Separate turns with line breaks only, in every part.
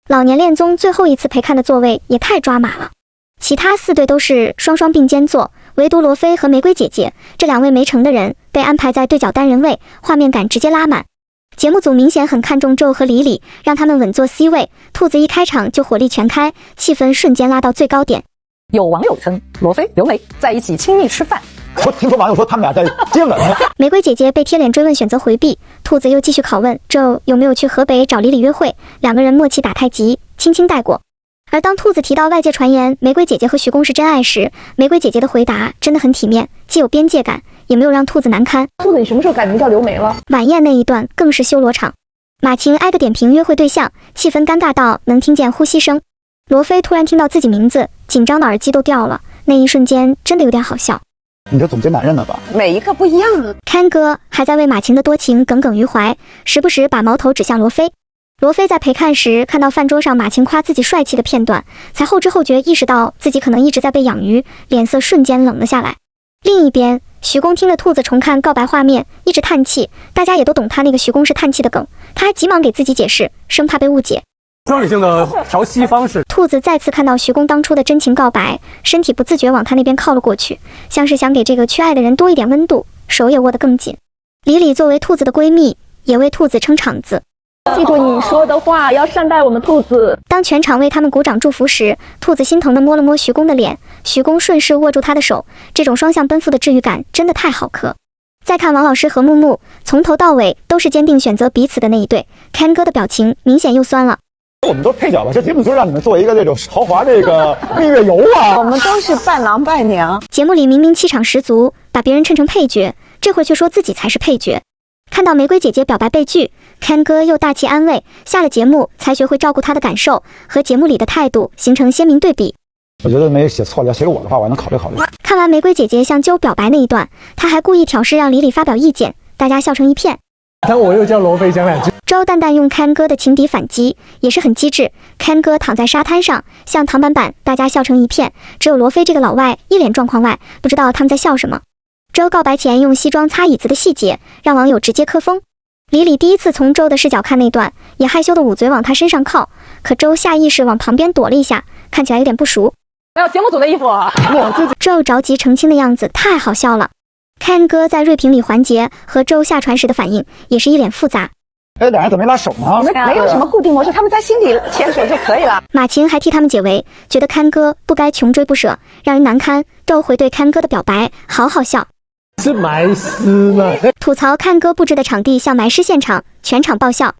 老年恋综最后一次陪看的座位也太抓马了，其他4对都是双双并肩坐，唯独罗非和玫瑰姐姐这2位没成的人被安排在对角单人位，画面感直接拉满。节目组明显很看重周和李李，让他们稳坐 C 位。兔子一开场就火力全开，气氛瞬间拉到最高点。
有网友称罗非、刘梅在一起亲密吃饭。
我听说网友说他们俩在接吻。
玫瑰姐姐被贴脸追问选择回避，兔子又继续拷问周有没有去河北找李李约会，2个人默契打太极，轻轻带过。而当兔子提到外界传言玫瑰姐姐和徐工是真爱时，玫瑰姐姐的回答真的很体面，既有边界感，也没有让兔子难堪。
兔子，你什么时候改名叫刘梅了？
晚宴那一段更是修罗场，马晴挨个点评约会对象，气氛尴尬到能听见呼吸声。罗非突然听到自己名字，紧张的耳机都掉了，那一瞬间真的有点好笑。
你就总结男人了吧？
每一个不一样啊。
Ken 哥还在为马晴的多情耿耿于怀，时不时把矛头指向罗非。罗非在陪看时看到饭桌上马晴夸自己帅气的片段，才后知后觉意识到自己可能一直在被养鱼，脸色瞬间冷了下来。另一边，徐工听了兔子重看告白画面，一直叹气，大家也都懂他那个徐工是叹气的梗，他还急忙给自己解释，生怕被误解。
生理性的调息方式。
兔子再次看到徐工当初的真情告白，身体不自觉往他那边靠了过去，像是想给这个缺爱的人多一点温度，手也握得更紧。李李作为兔子的闺蜜，也为兔子撑场子。
记住你说的话，要善待我们兔子。
当全场为他们鼓掌祝福时，兔子心疼地摸了摸徐工的脸，徐工顺势握住他的手，这种双向奔赴的治愈感真的太好磕。再看王老师和木木，从头到尾都是坚定选择彼此的那一对。Ken 哥的表情明显又酸了。
我们都是配角吧，这节目就是让你们做一个这种豪华这个蜜月游啊。
我们都是伴郎伴娘。
节目里明明气场十足，把别人衬成配角，这会却说自己才是配角。看到玫瑰姐姐表白被拒， Ken 哥又大气安慰，下了节目才学会照顾她的感受，和节目里的态度形成鲜明对比。
我觉得没写错了，要写我的话，我还能考虑考虑。
看完玫瑰姐姐向啾表白那一段，她还故意挑事让李李发表意见，大家笑成一片。
但我又叫罗非讲2句。
周淡淡用 Ken 哥的情敌反击，也是很机智。Ken 哥躺在沙滩上，像唐板板，大家笑成一片，只有罗非这个老外一脸状况外，不知道他们在笑什么。周告白前用西装擦椅子的细节，让网友直接磕风。李李第一次从周的视角看那段，也害羞的捂嘴往他身上靠，可周下意识往旁边躲了一下，看起来有点不熟。
还有节目组的衣服啊！
周着急澄清的样子太好笑了。Ken 哥在锐评里环节和周下船时的反应也是一脸复杂。
哎，俩人怎么没拉手呢？
没有什么固定模式，他们在心里牵手就可以了。
马晴还替他们解围，觉得 Ken 哥不该穷追不舍，让人难堪。周回对 Ken 哥的表白，好好笑。
是埋尸吗？
吐槽 Ken 哥布置的场地像埋尸现场，全场爆笑。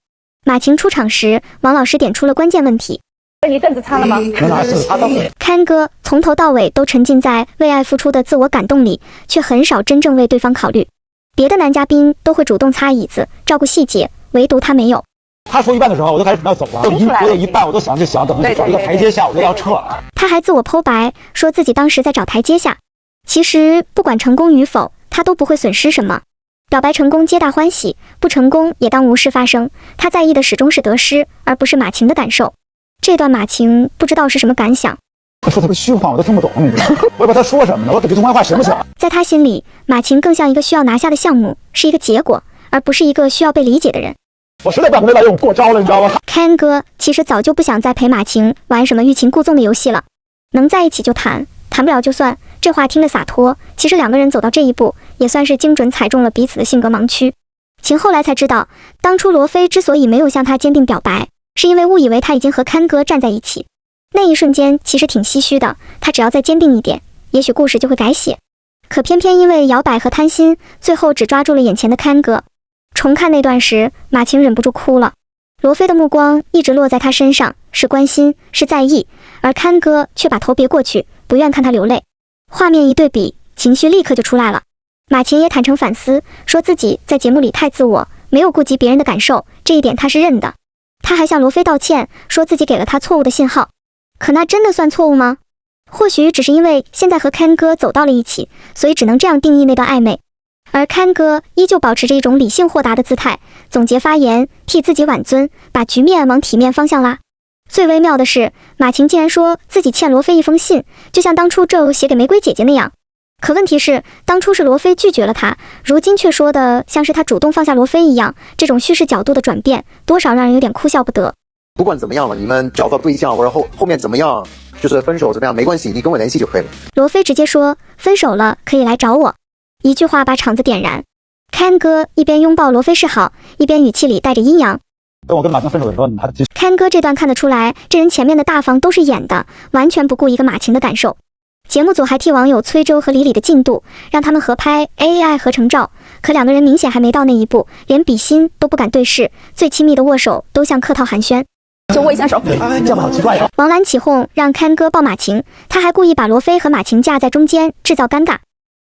马晴出场时，王老师点出了关键问题。
你凳子擦了吗？
能拿是擦到。
Ken 哥从头到尾都沉浸在为爱付出的自我感动里，却很少真正为对方考虑。别的男嘉宾都会主动擦椅子，照顾细节，唯独他没有。
他说一半的时候，我都开始准备要走了。我有一半，我都想等找一个台阶下，我就要撤了。
他还自我剖白，说自己当时在找台阶下。其实不管成功与否，他都不会损失什么。表白成功皆大欢喜，不成功也当无事发生。他在意的始终是得失，而不是马晴的感受。这段马晴不知道是什么感想。
他说特别虚幻，我都听不懂，你知道吗？我也不知道他说什么呢，我感觉中华话行不行？
在他心里，马晴更像一个需要拿下的项目，是一个结果，而不是一个需要被理解的人。
我实在不想跟他用过招了，你知道吗
？Ken 哥其实早就不想再陪马晴玩什么欲擒故纵的游戏了，能在一起就谈，谈不了就算。这话听得洒脱，其实2个人走到这一步，也算是精准踩中了彼此的性格盲区。晴后来才知道，当初罗非之所以没有向他坚定表白，是因为误以为他已经和 Ken 哥站在一起。那一瞬间其实挺唏嘘的，他只要再坚定一点，也许故事就会改写。可偏偏因为摇摆和贪心，最后只抓住了眼前的 Ken 哥。重看那段时，马晴忍不住哭了。罗非的目光一直落在他身上，是关心，是在意，而 Ken 哥却把头别过去，不愿看他流泪。画面一对比，情绪立刻就出来了。马晴也坦诚反思，说自己在节目里太自我，没有顾及别人的感受，这一点他是认的。他还向罗非道歉，说自己给了他错误的信号。可那真的算错误吗？或许只是因为现在和 Ken 哥走到了一起，所以只能这样定义那段暧昧。而 Ken 哥依旧保持着一种理性豁达的姿态，总结发言，替自己挽尊，把局面往体面方向拉。最微妙的是，马晴竟然说自己欠罗非一封信，就像当初Joe写给玫瑰姐姐那样。可问题是，当初是罗非拒绝了他，如今却说的像是他主动放下罗非一样，这种叙事角度的转变，多少让人有点哭笑不得。
不管怎么样了，你们找到对象或者后面怎么样，就是分手怎么样没关系，你跟我联系就可以了。
罗非直接说分手了可以来找我，一句话把场子点燃。Ken 哥一边拥抱罗非示好，一边语气里带着阴阳。
等我跟马晴分手的时候，他其实
Ken 哥这段看得出来，这人前面的大方都是演的，完全不顾一个马晴的感受。节目组还替网友催周和李李的进度，让他们合拍 AI 合成照，可两个人明显还没到那一步，连比心都不敢对视，最亲密的握手都像客套寒暄。
就握一下手，
这样好奇怪啊。
王澜起哄让 Ken 哥抱马晴，他还故意把罗非和马晴架在中间，制造尴尬。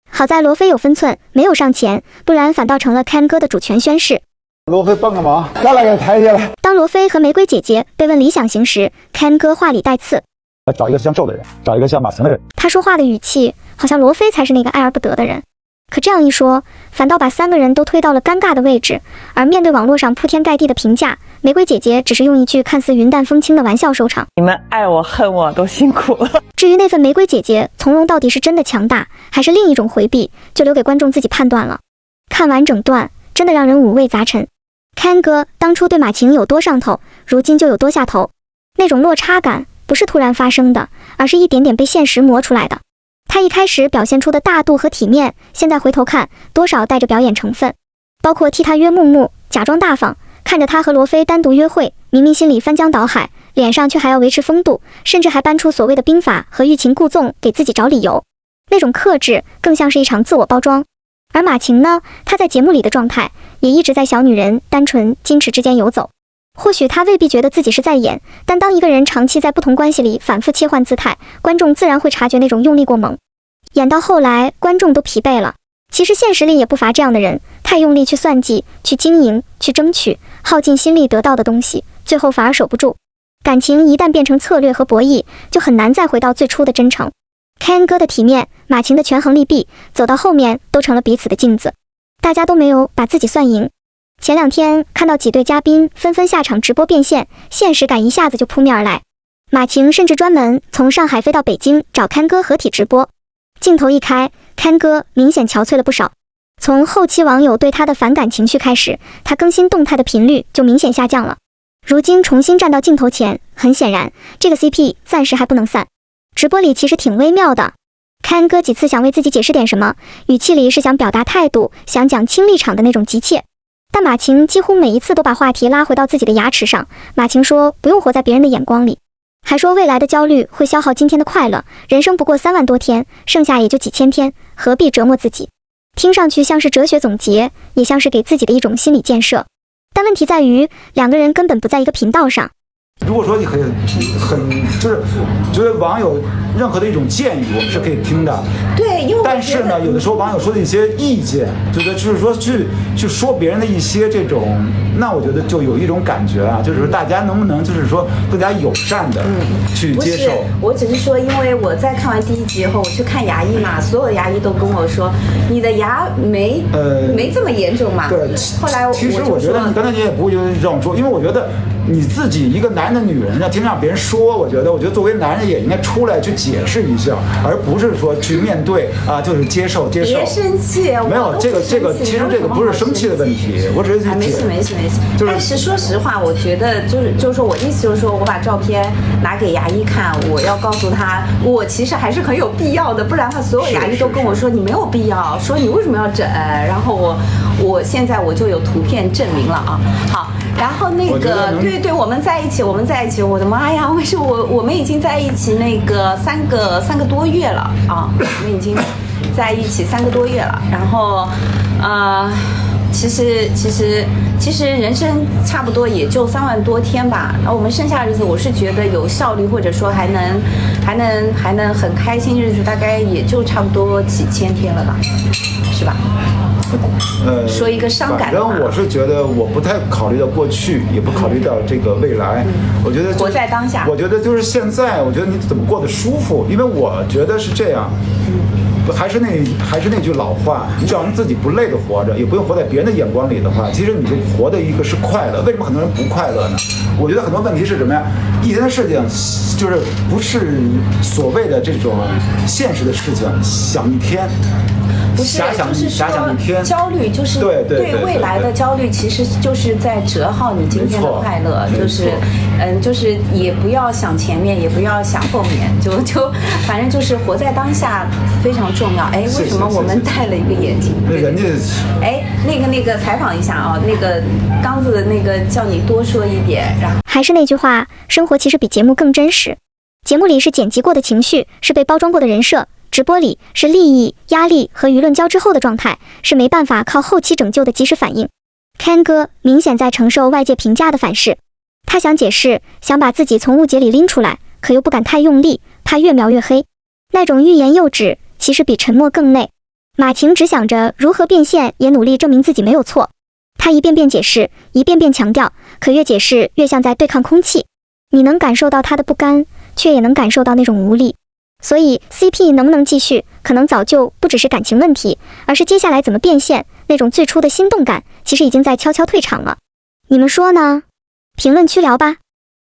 好在罗非有分寸，没有上前，不然反倒成了 Ken 哥的主权宣誓。
罗非帮个忙，再来给台阶来。
当罗非和玫瑰姐姐被问理想型时，Ken 哥话里带刺，
找一个像宙的人，找一个像马晴的人。
他说话的语气好像罗非才是那个爱而不得的人。可这样一说，反倒把三个人都推到了尴尬的位置。而面对网络上铺天盖地的评价，玫瑰姐姐只是用一句看似云淡风轻的玩笑收场。
你们爱我恨我都辛苦了。
至于那份玫瑰姐姐从容到底是真的强大，还是另一种回避，就留给观众自己判断了。看完整段，真的让人五味杂陈。Ken 哥当初对马晴有多上头，如今就有多下头。那种落差感不是突然发生的，而是一点点被现实磨出来的。他一开始表现出的大度和体面，现在回头看，多少带着表演成分。包括替他约木木，假装大方，看着他和罗非单独约会，明明心里翻江倒海，脸上却还要维持风度，甚至还搬出所谓的兵法和欲擒故纵，给自己找理由。那种克制，更像是一场自我包装。而马晴呢，她在节目里的状态，也一直在小女人、单纯、矜持之间游走。或许她未必觉得自己是在演，但当一个人长期在不同关系里反复切换姿态，观众自然会察觉那种用力过猛。演到后来，观众都疲惫了。其实现实里也不乏这样的人，太用力去算计、去经营、去争取，耗尽心力得到的东西，最后反而守不住。感情一旦变成策略和博弈，就很难再回到最初的真诚。Ken 哥的体面，马晴的权衡利弊，走到后面都成了彼此的镜子。大家都没有把自己算赢。前两天看到几对嘉宾纷纷下场直播变现，现实感一下子就扑面而来。马晴甚至专门从上海飞到北京找 Ken 哥合体直播。镜头一开， Ken 哥明显憔悴了不少。从后期网友对他的反感情绪开始，他更新动态的频率就明显下降了。如今重新站到镜头前，很显然这个 CP 暂时还不能散。直播里其实挺微妙的， Ken 哥几次想为自己解释点什么，语气里是想表达态度，想讲清立场的那种急切。但马晴几乎每一次都把话题拉回到自己的牙齿上。马晴说不用活在别人的眼光里，还说未来的焦虑会消耗今天的快乐，人生不过3万多天，剩下也就几千天，何必折磨自己。听上去像是哲学总结，也像是给自己的一种心理建设。但问题在于，两个人根本不在一个频道上。
如果说你很就是觉得网友任何的一种建议，我们是可以听的。
对，因为
但是呢，有的时候网友说的一些意见，就是说去说别人的一些这种，那我觉得就有一种感觉啊，就是说大家能不能就是说更加友善的去接受。
我只是说，因为我在看完第1集以后，我去看牙医嘛，所有的牙医都跟我说，你的牙没这么严重嘛。
对，
后来
其实我觉得你刚才你也不会这样说，因为我觉得你自己一个男的女人要听让别人说，我觉得作为男人也应该出来去解释一下，而不是说去面对啊，就是接受。
别生气，
没有这个，其实这个不是生气的问题，我只是
没事。但是说实话，我觉得就是说我的意思就是说我把照片拿给牙医看，我要告诉他，我其实还是很有必要的，不然的话所有牙医都跟我说你没有必要，说你为什么要整，然后我现在我就有图片证明了啊。好。然后那个，对，我们在一起，我的妈呀，为什么我们已经在一起那个三个多月了啊？我们已经在一起3个多月了。然后，其实人生差不多也就3万多天吧。然后我们剩下的日子，我是觉得有效率，或者说还能很开心日子，大概也就差不多几千天了吧，是吧？说一个伤感的话，
反正我是觉得我不太考虑到过去，也不考虑到这个未来。我觉得
活在当下。我
觉得就是现在，我觉得你怎么过得舒服，因为我觉得是这样。还是那句老话，你只要让自己不累的活着，也不用活在别人的眼光里的话，其实你就活的一个是快乐。为什么很多人不快乐呢？我觉得很多问题是什么呀？一天的事情就是不是所谓的这种现实的事情，想一天。
不是，
遐想
就是
遐想一天，
焦虑就是对未来的焦虑，其实就是在折耗你今天的快乐，就是也不要想前面，也不要想后面，就反正就是活在当下非常重要。哎，为什么我们戴了一个眼镜？
那人家
哎，那个采访一下啊，那个刚子那个叫你多说一点，然后
还是那句话，生活其实比节目更真实。节目里是剪辑过的情绪，是被包装过的人设；直播里是利益、压力和舆论交织后的状态，是没办法靠后期拯救的及时反应。Ken 哥明显在承受外界评价的反噬，他想解释，想把自己从误解里拎出来，可又不敢太用力，怕越描越黑。那种欲言又止，其实比沉默更累。马晴只想着如何变现，也努力证明自己没有错。他一遍遍解释，一遍遍强调，可越解释越像在对抗空气。你能感受到他的不甘，却也能感受到那种无力。所以 CP 能不能继续，可能早就不只是感情问题，而是接下来怎么变现，那种最初的心动感，其实已经在悄悄退场了。你们说呢？评论区聊吧。